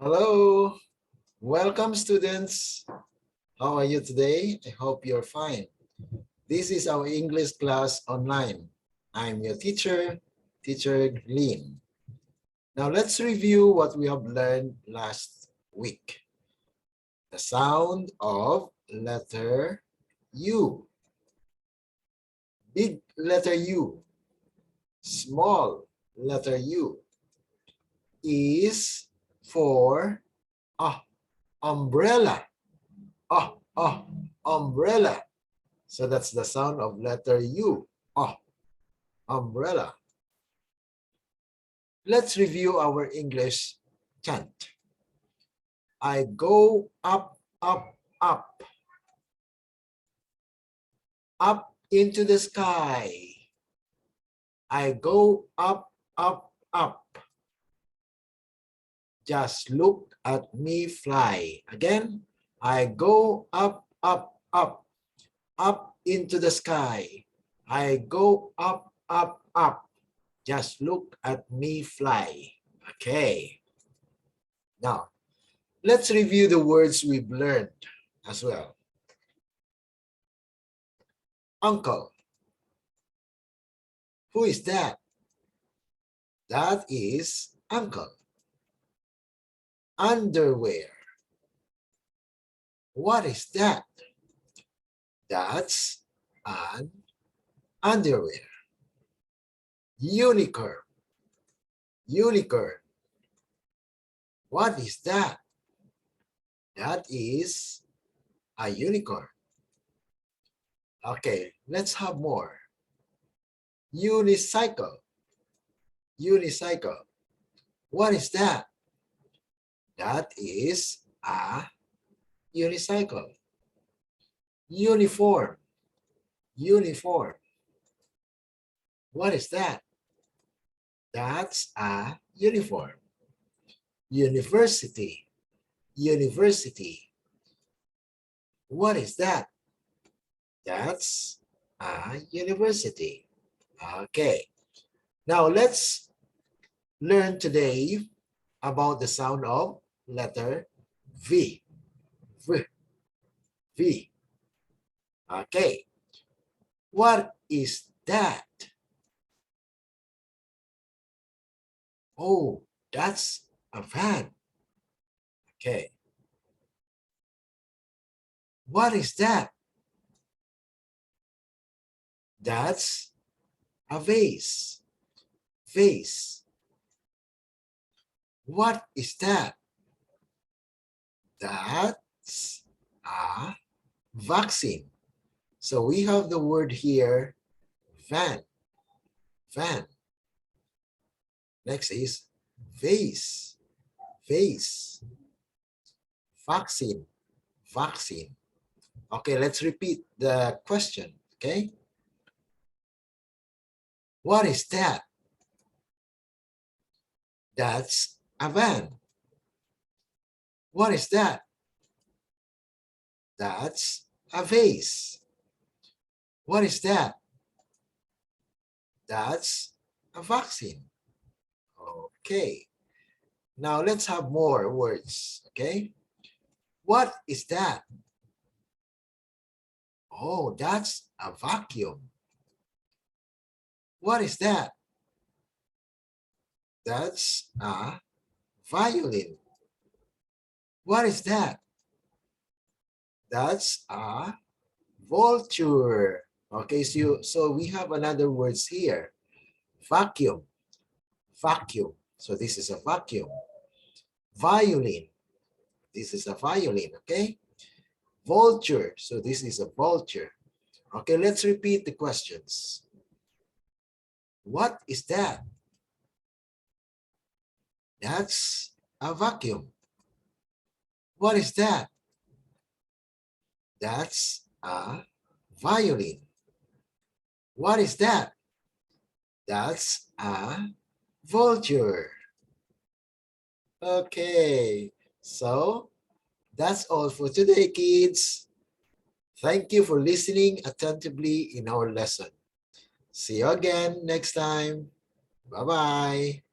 Hello, welcome students. How are you today? I hope you're fine. This is our English class online. I'm your teacher, Teacher Glean. Now let's review what we have learned last week. The sound of letter U. Big letter U, small letter U is for umbrella. Umbrella. So that's the sound of letter U. Umbrella. Let's review our English chant. I go up, up, up. Up into the sky. I go up, up, up. Just look at me fly. Again, I go up, up, up. Up into the sky. I go up, up, up. Just look at me fly. Okay. Now, let's review the words we've learned as well. Uncle. Who is that? That is uncle. Underwear. What is that? That's an underwear. Unicorn. Unicorn. What is that? That is a unicorn. Okay, let's have more. Unicycle. Unicycle. What is that? That is a unicycle. Uniform. Uniform. What is that? That's a uniform. University. University. What is that? That's a university. Okay. Now let's learn today about the sound of letter V. V. V. Okay. What is that? Oh, that's a van. Okay. What is that? That's a vase. Vase. What is that? That's a vaccine. So we have the word here, van. Van. Next is vase. Vase. Vaccine. Vaccine. Okay, let's repeat the question, okay? What is that? That's a van. What is that? That's a vase. What is that? That's a vaccine. Okay. Now let's have more words, okay? What is that? Oh, that's a vacuum. What is that? That's a violin. What is that? That's a vulture. Okay, so we have another words here. Vacuum. Vacuum. So this is a vacuum. Violin. This is a violin, okay? Vulture. So this is a vulture. Okay, let's repeat the questions. What is that? That's a vacuum. What is that? That's a violin. What is that? That's a vulture. Okay, so that's all for today, kids. Thank you for listening attentively in our lesson. See you again next time. Bye-bye.